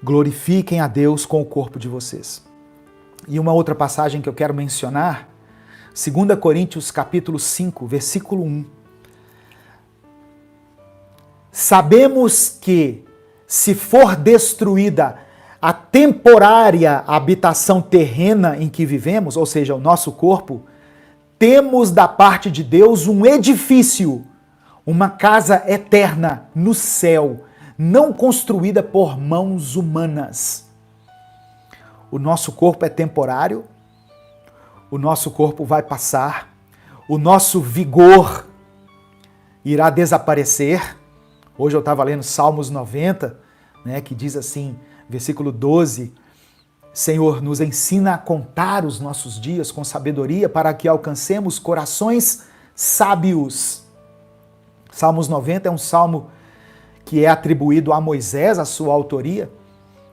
glorifiquem a Deus com o corpo de vocês. E uma outra passagem que eu quero mencionar, 2 Coríntios capítulo 5, versículo 1. Sabemos que, se for destruída a temporária habitação terrena em que vivemos, ou seja, o nosso corpo, temos da parte de Deus um edifício, uma casa eterna no céu, não construída por mãos humanas. O nosso corpo é temporário, o nosso corpo vai passar, o nosso vigor irá desaparecer. Hoje eu estava lendo Salmos 90, que diz assim, versículo 12, Senhor, nos ensina a contar os nossos dias com sabedoria para que alcancemos corações sábios. Salmos 90 é um salmo que é atribuído a Moisés, a sua autoria,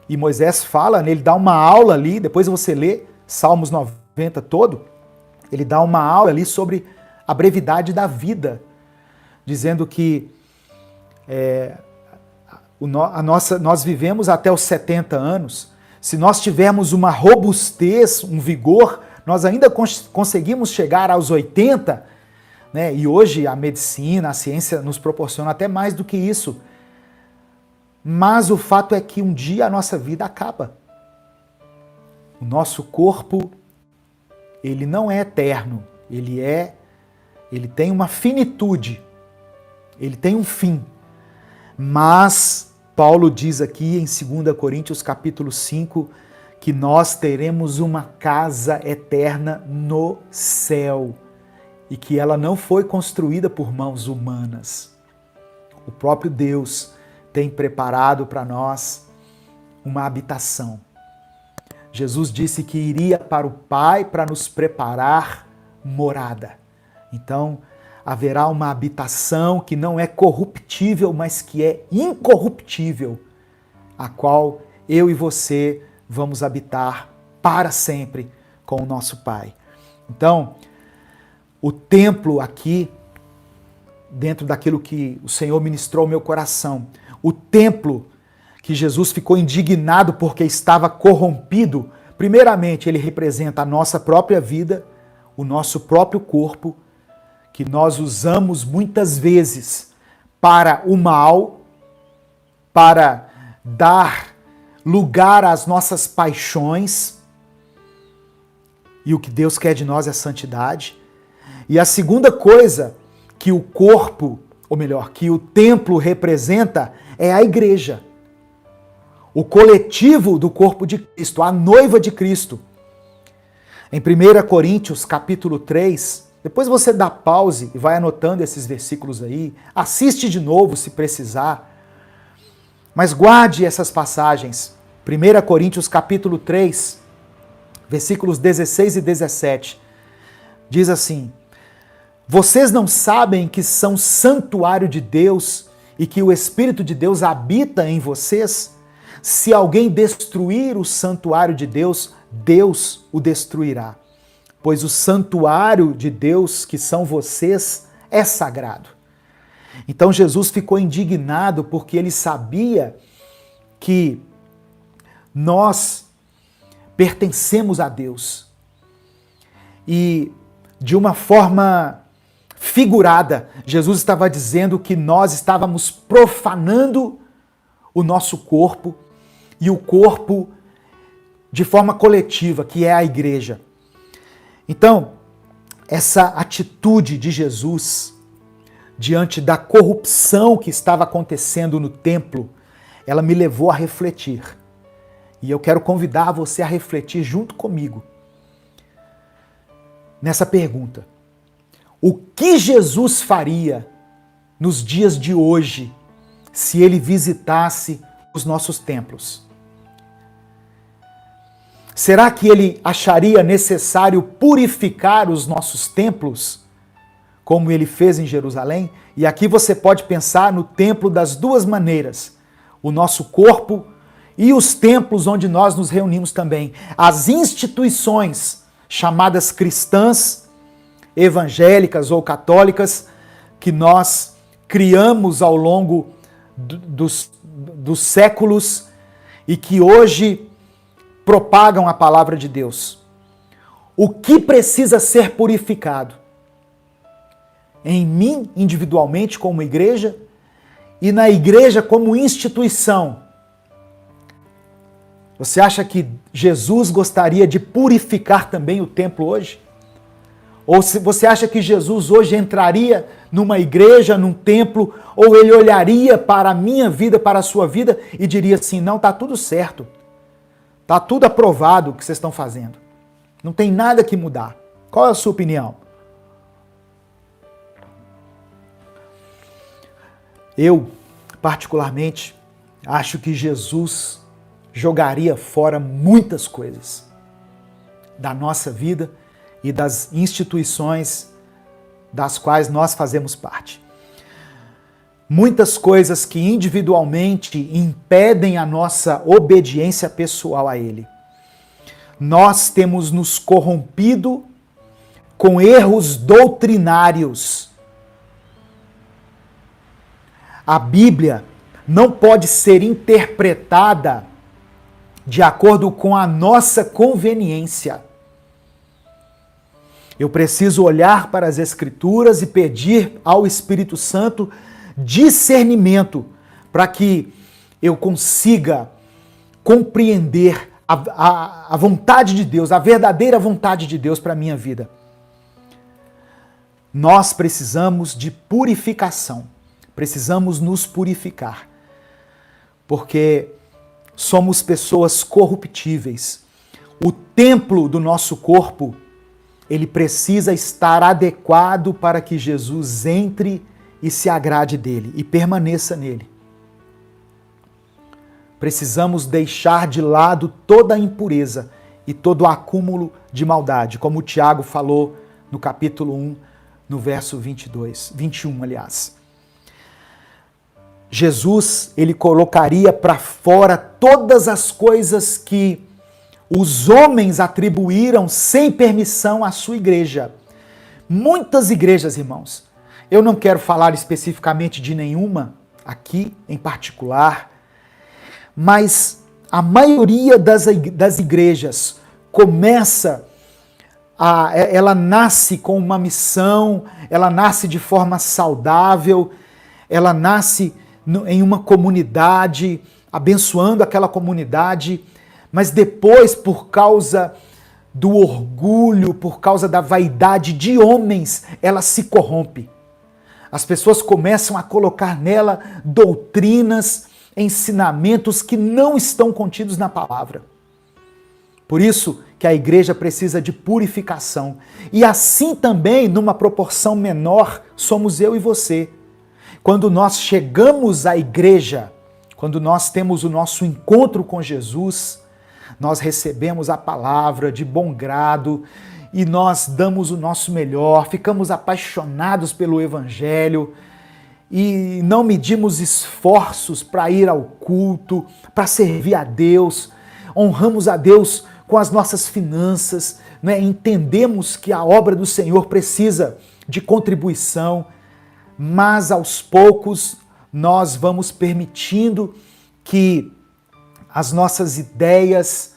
e Moisés fala, ele dá uma aula ali, depois você lê Salmos 90 todo, ele dá uma aula ali sobre a brevidade da vida, dizendo que nós vivemos até os 70 anos, se nós tivermos uma robustez, um vigor, nós ainda conseguimos chegar aos 80, e hoje a medicina, a ciência nos proporciona até mais do que isso. Mas o fato é que um dia a nossa vida acaba. O nosso corpo, ele não é eterno, ele tem uma finitude, ele tem um fim. Mas Paulo diz aqui em 2 Coríntios capítulo 5 que nós teremos uma casa eterna no céu e que ela não foi construída por mãos humanas. O próprio Deus tem preparado para nós uma habitação. Jesus disse que iria para o Pai para nos preparar morada. Então, haverá uma habitação que não é corruptível, mas que é incorruptível, a qual eu e você vamos habitar para sempre com o nosso Pai. Então, o templo aqui, dentro daquilo que o Senhor ministrou ao meu coração, o templo que Jesus ficou indignado porque estava corrompido, primeiramente ele representa a nossa própria vida, o nosso próprio corpo, que nós usamos muitas vezes para o mal, para dar lugar às nossas paixões, e o que Deus quer de nós é santidade. E a segunda coisa que o corpo, ou melhor, que o templo representa é a igreja. O coletivo do corpo de Cristo, a noiva de Cristo. Em 1 Coríntios capítulo 3, depois você dá pause e vai anotando esses versículos aí, assiste de novo se precisar, mas guarde essas passagens. 1 Coríntios capítulo 3, versículos 16 e 17, diz assim: vocês não sabem que são santuário de Deus e que o Espírito de Deus habita em vocês? Se alguém destruir o santuário de Deus, Deus o destruirá. Pois o santuário de Deus, que são vocês, é sagrado. Então Jesus ficou indignado porque ele sabia que nós pertencemos a Deus. E de uma forma figurada, Jesus estava dizendo que nós estávamos profanando o nosso corpo e o corpo de forma coletiva, que é a igreja. Então, essa atitude de Jesus diante da corrupção que estava acontecendo no templo, ela me levou a refletir. E eu quero convidar você a refletir junto comigo nessa pergunta: o que Jesus faria nos dias de hoje se ele visitasse os nossos templos? Será que ele acharia necessário purificar os nossos templos, como ele fez em Jerusalém? E aqui você pode pensar no templo das duas maneiras: o nosso corpo e os templos onde nós nos reunimos também. As instituições chamadas cristãs, evangélicas ou católicas, que nós criamos ao longo dos séculos e que hoje propagam a palavra de Deus. O que precisa ser purificado? Em mim, individualmente, como igreja, e na igreja como instituição. Você acha que Jesus gostaria de purificar também o templo hoje? Ou se você acha que Jesus hoje entraria numa igreja, num templo, ou ele olharia para a minha vida, para a sua vida e diria assim: não, está tudo certo, está tudo aprovado o que vocês estão fazendo, não tem nada que mudar. Qual é a sua opinião? Eu, particularmente, acho que Jesus jogaria fora muitas coisas da nossa vida e das instituições das quais nós fazemos parte. Muitas coisas que individualmente impedem a nossa obediência pessoal a Ele. Nós temos nos corrompido com erros doutrinários. A Bíblia não pode ser interpretada de acordo com a nossa conveniência. Eu preciso olhar para as Escrituras e pedir ao Espírito Santo discernimento para que eu consiga compreender a vontade de Deus, a verdadeira vontade de Deus para a minha vida. Nós precisamos de purificação. Precisamos nos purificar, porque somos pessoas corruptíveis. O templo do nosso corpo, ele precisa estar adequado para que Jesus entre e se agrade dele e permaneça nele. Precisamos deixar de lado toda a impureza e todo o acúmulo de maldade, como o Tiago falou no capítulo 1, no verso 21, aliás. Jesus, ele colocaria para fora todas as coisas que os homens atribuíram sem permissão à sua igreja. Muitas igrejas, irmãos, eu não quero falar especificamente de nenhuma aqui em particular, mas a maioria das igrejas ela nasce com uma missão, ela nasce de forma saudável, ela nasce em uma comunidade, abençoando aquela comunidade, mas depois, por causa do orgulho, por causa da vaidade de homens, ela se corrompe. As pessoas começam a colocar nela doutrinas, ensinamentos que não estão contidos na palavra. Por isso que a igreja precisa de purificação. E assim também, numa proporção menor, somos eu e você. Quando nós chegamos à igreja, quando nós temos o nosso encontro com Jesus, nós recebemos a palavra de bom grado e nós damos o nosso melhor, ficamos apaixonados pelo Evangelho e não medimos esforços para ir ao culto, para servir a Deus, honramos a Deus com as nossas finanças, né? Entendemos que a obra do Senhor precisa de contribuição, mas aos poucos nós vamos permitindo que as nossas ideias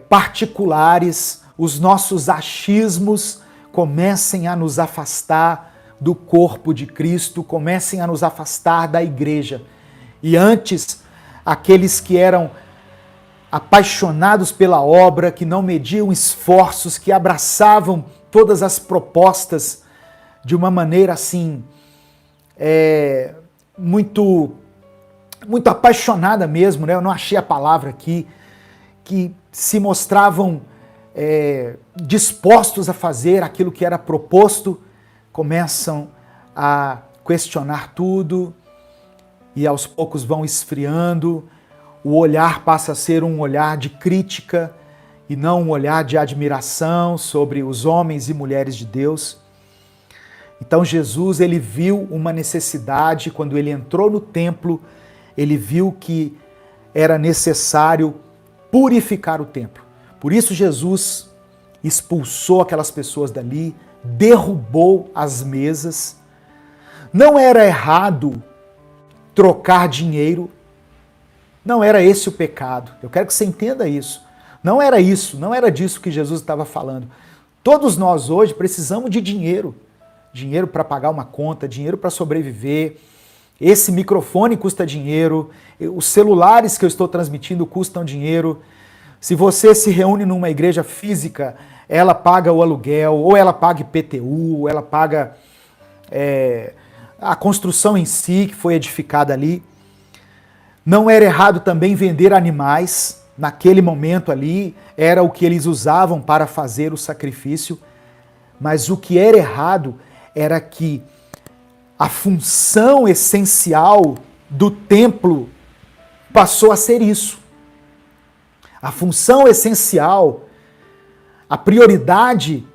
particulares, os nossos achismos comecem a nos afastar do corpo de Cristo, comecem a nos afastar da igreja. E antes, aqueles que eram apaixonados pela obra, que não mediam esforços, que abraçavam todas as propostas de uma maneira assim, muito apaixonada mesmo, né? Eu não achei a palavra aqui, que se mostravam dispostos a fazer aquilo que era proposto, começam a questionar tudo e aos poucos vão esfriando, o olhar passa a ser um olhar de crítica e não um olhar de admiração sobre os homens e mulheres de Deus. Então Jesus, ele viu uma necessidade, quando ele entrou no templo, ele viu que era necessário purificar o templo. Por isso Jesus expulsou aquelas pessoas dali, derrubou as mesas. Não era errado trocar dinheiro, Não era esse o pecado. Eu quero que você entenda isso. Não era isso, não era disso que Jesus estava falando. Todos nós hoje precisamos de dinheiro. Dinheiro para pagar uma conta, dinheiro para sobreviver. Esse microfone custa dinheiro, os celulares que eu estou transmitindo custam dinheiro. Se você se reúne numa igreja física, ela paga o aluguel, ou ela paga IPTU, ou ela paga a construção em si que foi edificada ali. Não era errado também vender animais, naquele momento ali, era o que eles usavam para fazer o sacrifício, mas o que era errado era que a função essencial do templo passou a ser isso. A função essencial, a prioridade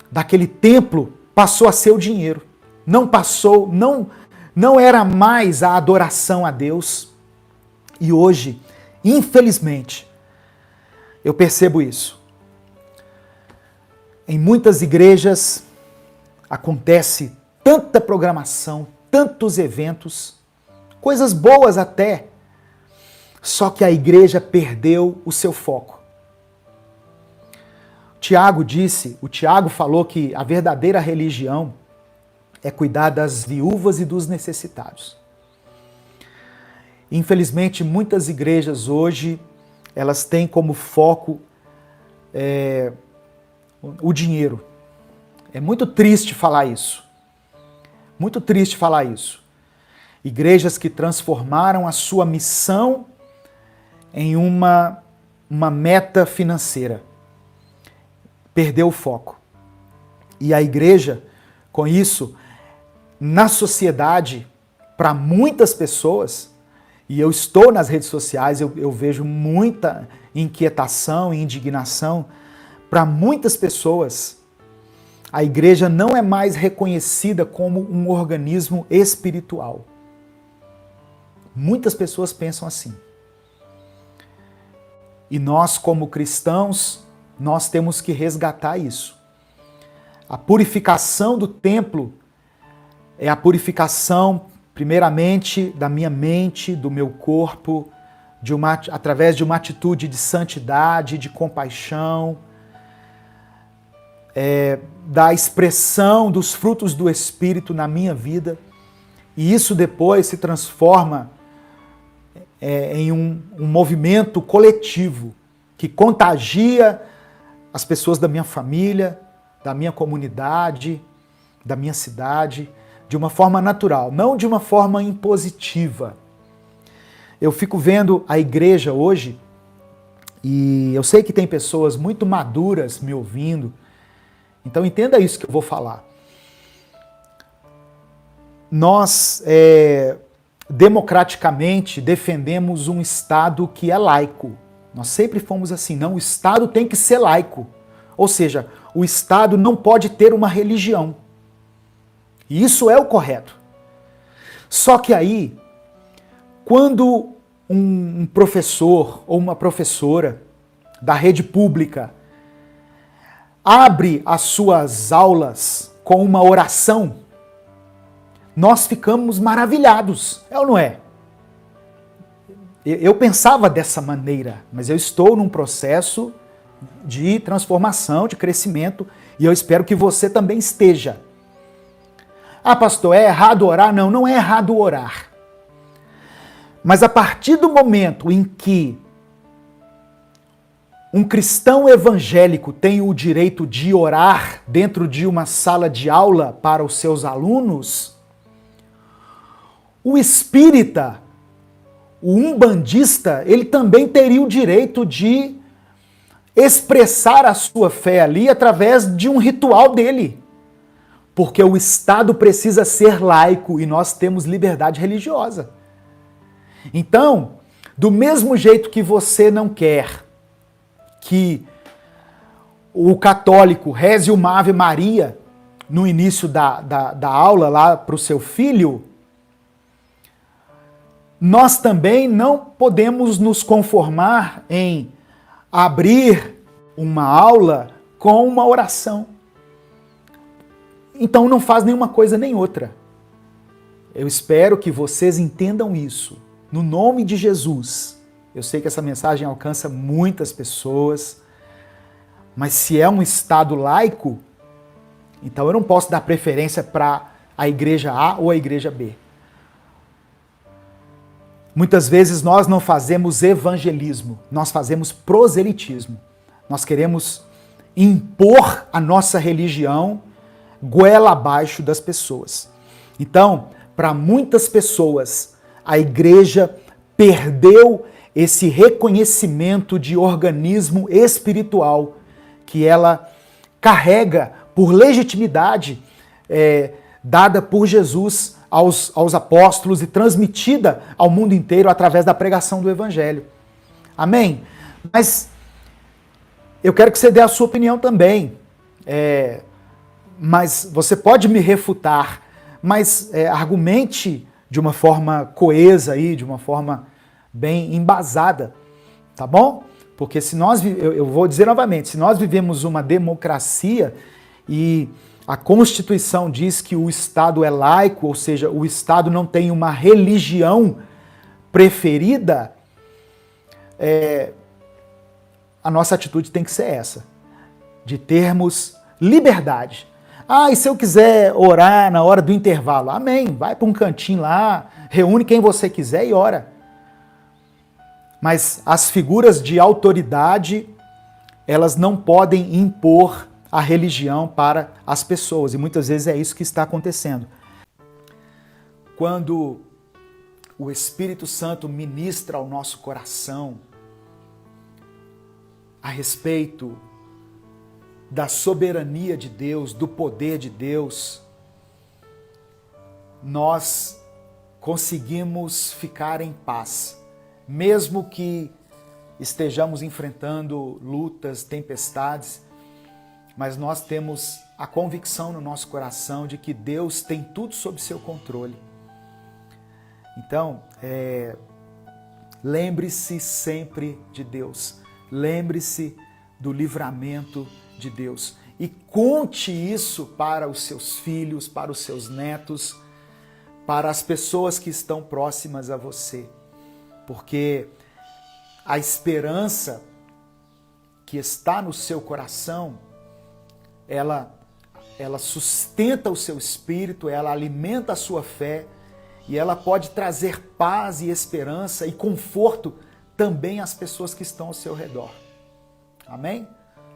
daquele templo passou a ser o dinheiro. Não era mais a adoração a Deus. E hoje, infelizmente, eu percebo isso. Em muitas igrejas acontece tanta programação, tantos eventos, coisas boas até, só que a igreja perdeu o seu foco. O Tiago falou que a verdadeira religião é cuidar das viúvas e dos necessitados. Infelizmente, muitas igrejas hoje, elas têm como foco o dinheiro. É muito triste falar isso. Muito triste falar isso. Igrejas que transformaram a sua missão em uma meta financeira. Perdeu o foco. E a igreja, com isso, na sociedade, para muitas pessoas, e eu estou nas redes sociais, eu vejo muita inquietação e indignação, para muitas pessoas, a igreja não é mais reconhecida como um organismo espiritual. Muitas pessoas pensam assim. E nós, como cristãos, nós temos que resgatar isso. A purificação do templo é a purificação, primeiramente, da minha mente, do meu corpo, através de uma atitude de santidade, de compaixão, da expressão dos frutos do Espírito na minha vida. E isso depois se transforma em um movimento coletivo que contagia as pessoas da minha família, da minha comunidade, da minha cidade, de uma forma natural, não de uma forma impositiva. Eu fico vendo a igreja hoje, e eu sei que tem pessoas muito maduras me ouvindo, então entenda isso que eu vou falar. Nós, democraticamente, defendemos um Estado que é laico. Nós sempre fomos assim, não, o Estado tem que ser laico. Ou seja, o Estado não pode ter uma religião. E isso é o correto. Só que aí, quando um professor ou uma professora da rede pública abre as suas aulas com uma oração, nós ficamos maravilhados, é ou não é? Eu pensava dessa maneira, mas eu estou num processo de transformação, de crescimento, e eu espero que você também esteja. Ah, pastor, é errado orar? Não, não é errado orar. Mas a partir do momento em que um cristão evangélico tem o direito de orar dentro de uma sala de aula para os seus alunos, o espírita, o umbandista, ele também teria o direito de expressar a sua fé ali através de um ritual dele. Porque o Estado precisa ser laico e nós temos liberdade religiosa. Então, do mesmo jeito que você não quer que o católico reze uma Ave Maria no início da aula lá para o seu filho, nós também não podemos nos conformar em abrir uma aula com uma oração. Então não faz nenhuma coisa nem outra. Eu espero que vocês entendam isso. No nome de Jesus, Eu sei que essa mensagem alcança muitas pessoas, mas se é um Estado laico, então eu não posso dar preferência para a igreja A ou a igreja B. Muitas vezes nós não fazemos evangelismo, nós fazemos proselitismo. Nós queremos impor a nossa religião goela abaixo das pessoas. Então, para muitas pessoas, a igreja perdeu esse reconhecimento de organismo espiritual que ela carrega por legitimidade dada por Jesus aos apóstolos e transmitida ao mundo inteiro através da pregação do Evangelho. Amém? Mas eu quero que você dê a sua opinião também. Mas você pode me refutar, mas argumente de uma forma coesa aí, de uma forma bem embasada, tá bom? Porque se nós, eu vou dizer novamente, se nós vivemos uma democracia e a Constituição diz que o Estado é laico, ou seja, o Estado não tem uma religião preferida, a nossa atitude tem que ser essa, de termos liberdade. E se eu quiser orar na hora do intervalo? Amém, vai para um cantinho lá, reúne quem você quiser e ora. Mas as figuras de autoridade, elas não podem impor a religião para as pessoas. E muitas vezes é isso que está acontecendo. Quando o Espírito Santo ministra ao nosso coração a respeito da soberania de Deus, do poder de Deus, nós conseguimos ficar em paz. Mesmo que estejamos enfrentando lutas, tempestades, mas nós temos a convicção no nosso coração de que Deus tem tudo sob seu controle. Então, lembre-se sempre de Deus, lembre-se do livramento de Deus e conte isso para os seus filhos, para os seus netos, para as pessoas que estão próximas a você. Porque a esperança que está no seu coração, ela sustenta o seu espírito, ela alimenta a sua fé e ela pode trazer paz e esperança e conforto também às pessoas que estão ao seu redor. Amém?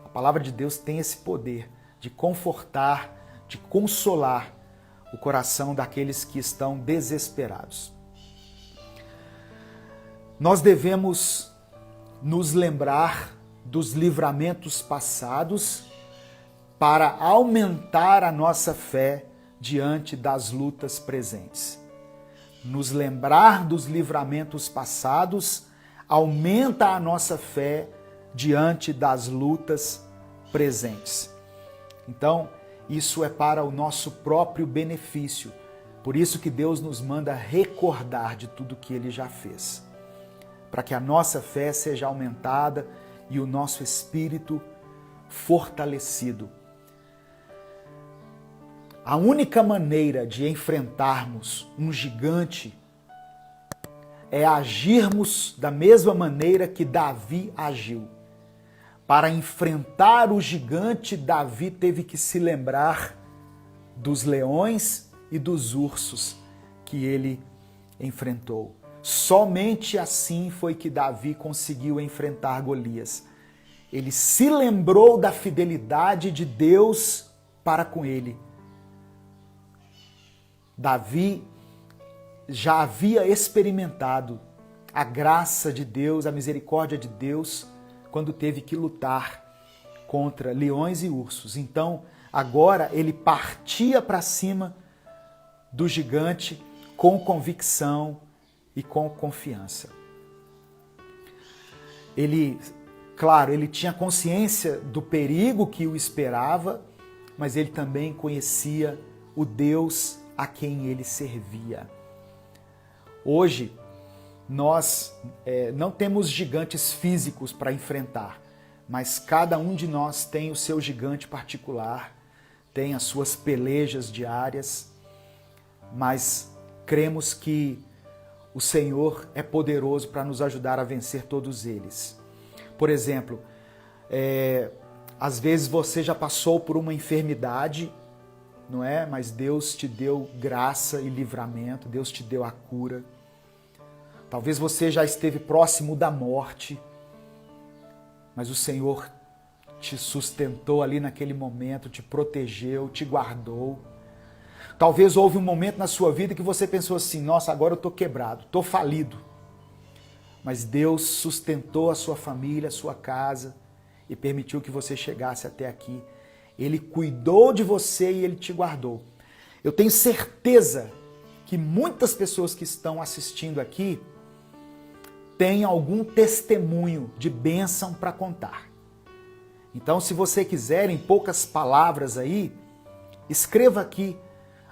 A palavra de Deus tem esse poder de confortar, de consolar o coração daqueles que estão desesperados. Nós devemos nos lembrar dos livramentos passados para aumentar a nossa fé diante das lutas presentes. Nos lembrar dos livramentos passados aumenta a nossa fé diante das lutas presentes. Então, isso é para o nosso próprio benefício. Por isso que Deus nos manda recordar de tudo que Ele já fez, para que a nossa fé seja aumentada e o nosso espírito fortalecido. A única maneira de enfrentarmos um gigante é agirmos da mesma maneira que Davi agiu. Para enfrentar o gigante, Davi teve que se lembrar dos leões e dos ursos que ele enfrentou. Somente assim foi que Davi conseguiu enfrentar Golias. Ele se lembrou da fidelidade de Deus para com ele. Davi já havia experimentado a graça de Deus, a misericórdia de Deus, quando teve que lutar contra leões e ursos. Então, agora ele partia para cima do gigante com convicção e com confiança. Ele tinha consciência do perigo que o esperava, mas ele também conhecia o Deus a quem ele servia. Hoje, nós não temos gigantes físicos para enfrentar, mas cada um de nós tem o seu gigante particular, tem as suas pelejas diárias, mas cremos que o Senhor é poderoso para nos ajudar a vencer todos eles. Por exemplo, às vezes você já passou por uma enfermidade, não é? Mas Deus te deu graça e livramento, Deus te deu a cura. Talvez você já esteve próximo da morte, mas o Senhor te sustentou ali naquele momento, te protegeu, te guardou. Talvez houve um momento na sua vida que você pensou assim, nossa, agora eu estou quebrado, estou falido. Mas Deus sustentou a sua família, a sua casa e permitiu que você chegasse até aqui. Ele cuidou de você e Ele te guardou. Eu tenho certeza que muitas pessoas que estão assistindo aqui têm algum testemunho de bênção para contar. Então, se você quiser, em poucas palavras aí, escreva aqui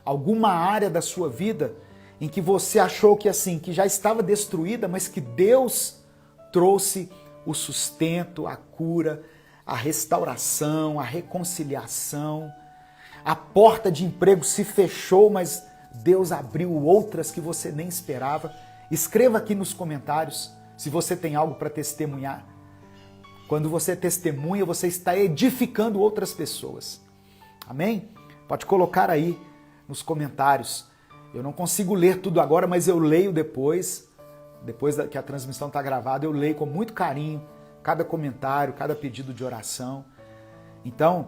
alguma área da sua vida em que você achou que assim, que já estava destruída, mas que Deus trouxe o sustento, a cura, a restauração, a reconciliação. A porta de emprego se fechou, mas Deus abriu outras que você nem esperava. Escreva aqui nos comentários se você tem algo para testemunhar. Quando você testemunha, você está edificando outras pessoas. Amém? Pode colocar aí nos comentários. Eu não consigo ler tudo agora, mas eu leio depois que a transmissão está gravada, eu leio com muito carinho cada comentário, cada pedido de oração. Então,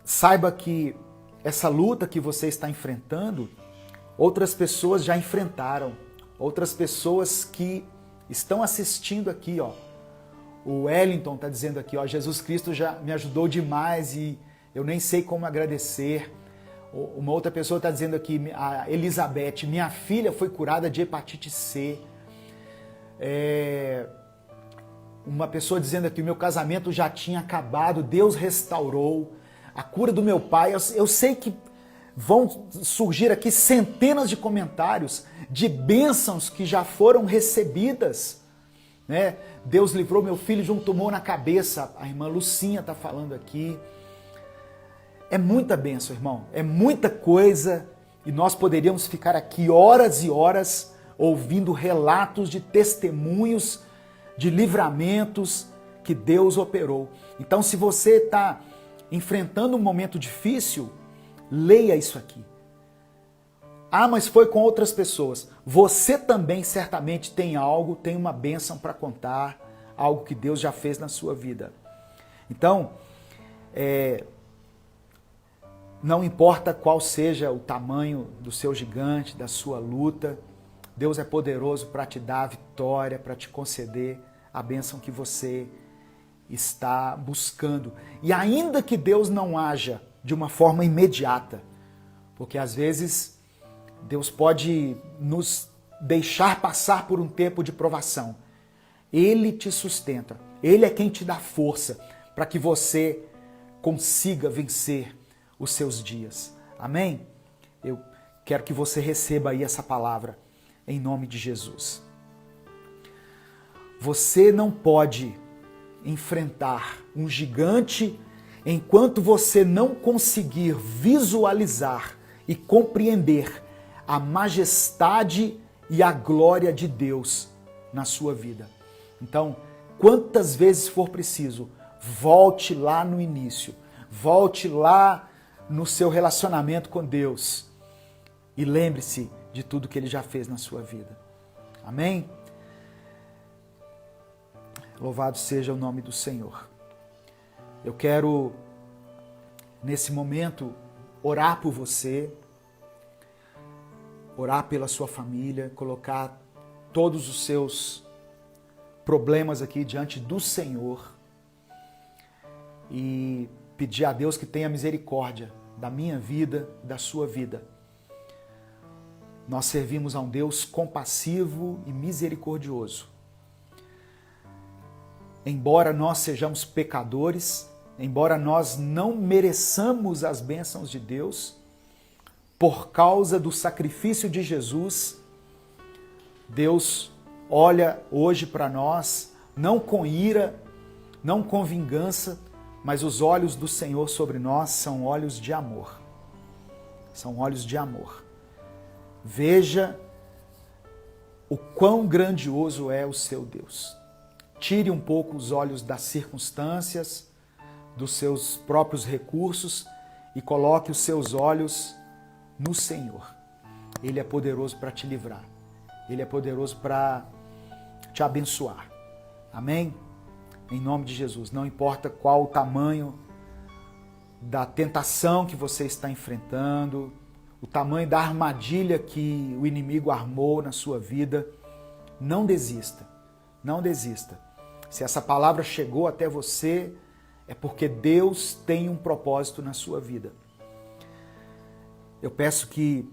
saiba que essa luta que você está enfrentando, outras pessoas já enfrentaram, outras pessoas que estão assistindo aqui, ó. O Wellington está dizendo aqui, ó, Jesus Cristo já me ajudou demais e eu nem sei como agradecer. Uma outra pessoa está dizendo aqui, a Elizabeth, minha filha foi curada de hepatite C. Uma pessoa dizendo aqui, meu casamento já tinha acabado, Deus restaurou. A cura do meu pai, eu sei que vão surgir aqui centenas de comentários de bênçãos que já foram recebidas. Né? Deus livrou meu filho de um tumor na cabeça, a irmã Lucinha está falando aqui. É muita bênção, irmão, é muita coisa e nós poderíamos ficar aqui horas e horas ouvindo relatos de testemunhos, de livramentos que Deus operou. Então, se você está enfrentando um momento difícil, leia isso aqui. Ah, mas foi com outras pessoas. Você também certamente tem algo, tem uma bênção para contar, algo que Deus já fez na sua vida. Então, não importa qual seja o tamanho do seu gigante, da sua luta, Deus é poderoso para te dar a vitória, para te conceder a bênção que você está buscando. E ainda que Deus não haja de uma forma imediata, porque às vezes Deus pode nos deixar passar por um tempo de provação. Ele te sustenta, Ele é quem te dá força para que você consiga vencer os seus dias. Amém? Eu quero que você receba aí essa palavra em nome de Jesus. Você não pode enfrentar um gigante enquanto você não conseguir visualizar e compreender a majestade e a glória de Deus na sua vida. Então, quantas vezes for preciso, volte lá no início, volte lá no seu relacionamento com Deus e lembre-se de tudo que Ele já fez na sua vida. Amém? Louvado seja o nome do Senhor. Eu quero, nesse momento, orar por você, orar pela sua família, colocar todos os seus problemas aqui diante do Senhor e pedir a Deus que tenha misericórdia da minha vida, da sua vida. Nós servimos a um Deus compassivo e misericordioso. Embora nós sejamos pecadores, embora nós não mereçamos as bênçãos de Deus, por causa do sacrifício de Jesus, Deus olha hoje para nós, não com ira, não com vingança, mas os olhos do Senhor sobre nós são olhos de amor. São olhos de amor. Veja o quão grandioso é o seu Deus. Tire um pouco os olhos das circunstâncias, dos seus próprios recursos e coloque os seus olhos no Senhor. Ele é poderoso para te livrar. Ele é poderoso para te abençoar. Amém? Em nome de Jesus. Não importa qual o tamanho da tentação que você está enfrentando, o tamanho da armadilha que o inimigo armou na sua vida, não desista. Não desista. Se essa palavra chegou até você, é porque Deus tem um propósito na sua vida. Eu peço que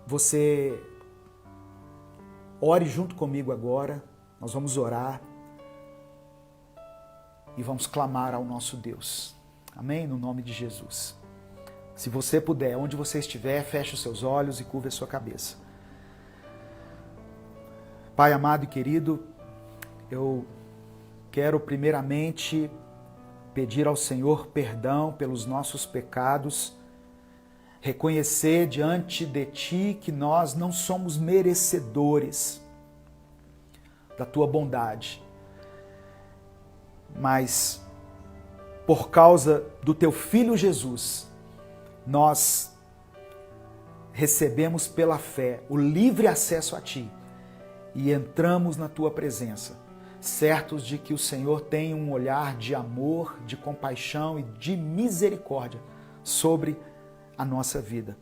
você ore junto comigo agora. Nós vamos orar e vamos clamar ao nosso Deus. Amém? No nome de Jesus. Se você puder, onde você estiver, feche os seus olhos e curve a sua cabeça. Pai amado e querido, eu quero primeiramente pedir ao Senhor perdão pelos nossos pecados, reconhecer diante de Ti que nós não somos merecedores da Tua bondade, mas por causa do Teu Filho Jesus, nós recebemos pela fé o livre acesso a Ti e entramos na Tua presença, certos de que o Senhor tem um olhar de amor, de compaixão e de misericórdia sobre a nossa vida.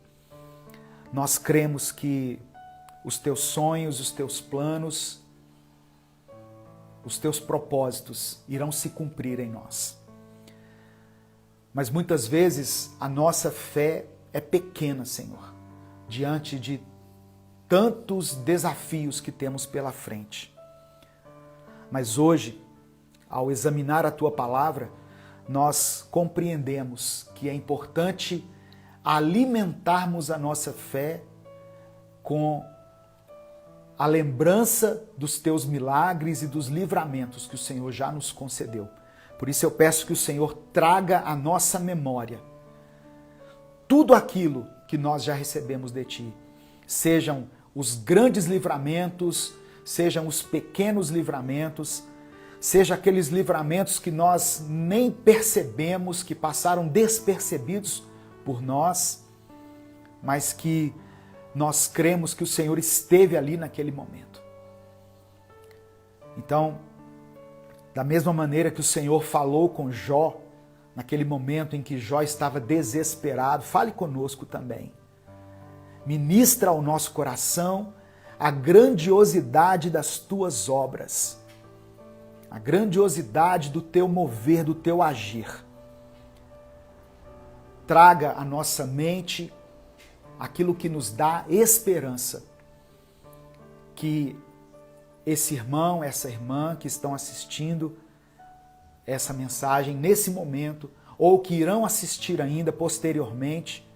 Nós cremos que os Teus sonhos, os Teus planos, os Teus propósitos irão se cumprir em nós. Mas muitas vezes a nossa fé é pequena, Senhor, diante de tantos desafios que temos pela frente. Mas hoje, ao examinar a Tua palavra, nós compreendemos que é importante alimentarmos a nossa fé com a lembrança dos Teus milagres e dos livramentos que o Senhor já nos concedeu. Por isso eu peço que o Senhor traga à nossa memória tudo aquilo que nós já recebemos de Ti. Sejam os grandes livramentos, sejam os pequenos livramentos, seja aqueles livramentos que nós nem percebemos, que passaram despercebidos por nós, mas que nós cremos que o Senhor esteve ali naquele momento. Então, da mesma maneira que o Senhor falou com Jó, naquele momento em que Jó estava desesperado, fale conosco também. Ministra ao nosso coração a grandiosidade das Tuas obras, a grandiosidade do Teu mover, do Teu agir. Traga à nossa mente aquilo que nos dá esperança, que esse irmão, essa irmã que estão assistindo essa mensagem nesse momento, ou que irão assistir ainda posteriormente,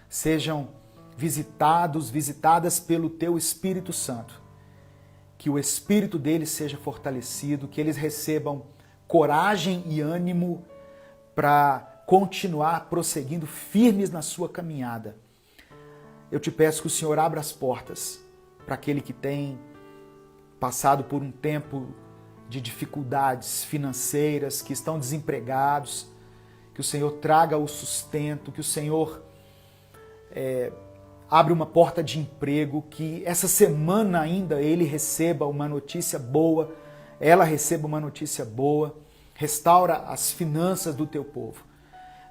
sejam visitadas pelo Teu Espírito Santo. Que o Espírito deles seja fortalecido, que eles recebam coragem e ânimo para continuar prosseguindo firmes na sua caminhada. Eu te peço que o Senhor abra as portas para aquele que tem passado por um tempo de dificuldades financeiras, que estão desempregados, que o Senhor traga o sustento, que o Senhor abra uma porta de emprego, que essa semana ainda ele receba uma notícia boa, ela receba uma notícia boa, restaura as finanças do Teu povo.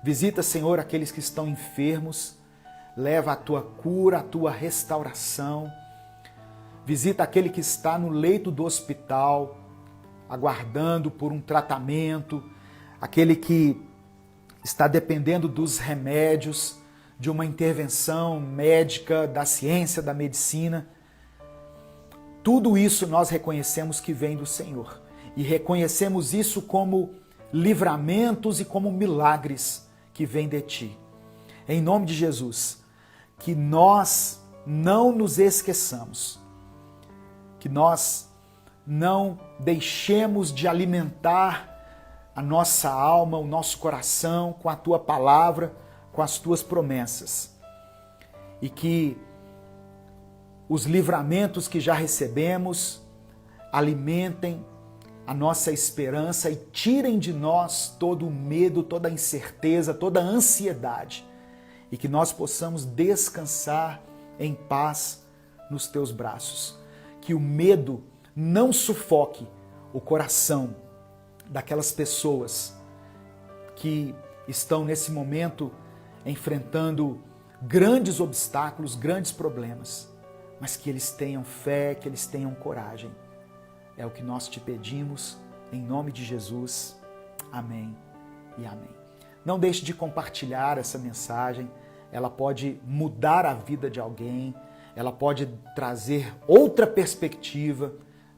Visita, Senhor, aqueles que estão enfermos, leva a Tua cura, a Tua restauração. Visita aquele que está no leito do hospital, aguardando por um tratamento, aquele que está dependendo dos remédios, de uma intervenção médica, da ciência, da medicina. Tudo isso nós reconhecemos que vem do Senhor. E reconhecemos isso como livramentos e como milagres que vêm de Ti. Em nome de Jesus, que nós não nos esqueçamos, que nós não deixemos de alimentar a nossa alma, o nosso coração com a Tua palavra, com as Tuas promessas. E que os livramentos que já recebemos alimentem a nossa esperança e tirem de nós todo o medo, toda a incerteza, toda a ansiedade, e que nós possamos descansar em paz nos teus braços. Que o medo não sufoque o coração daquelas pessoas que estão nesse momento enfrentando grandes obstáculos, grandes problemas, mas que eles tenham fé, que eles tenham coragem. É o que nós te pedimos, em nome de Jesus. Amém e amém. Não deixe de compartilhar essa mensagem, ela pode mudar a vida de alguém, ela pode trazer outra perspectiva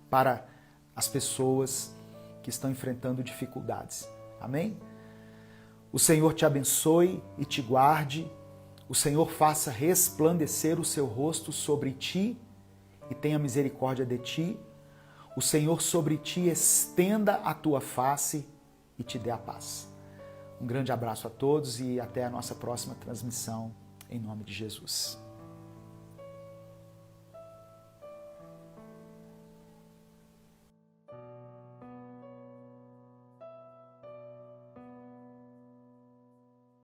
para as pessoas que estão enfrentando dificuldades. Amém? O Senhor te abençoe e te guarde, o Senhor faça resplandecer o seu rosto sobre ti e tenha misericórdia de ti. O Senhor sobre ti estenda a tua face e te dê a paz. Um grande abraço a todos e até a nossa próxima transmissão, em nome de Jesus.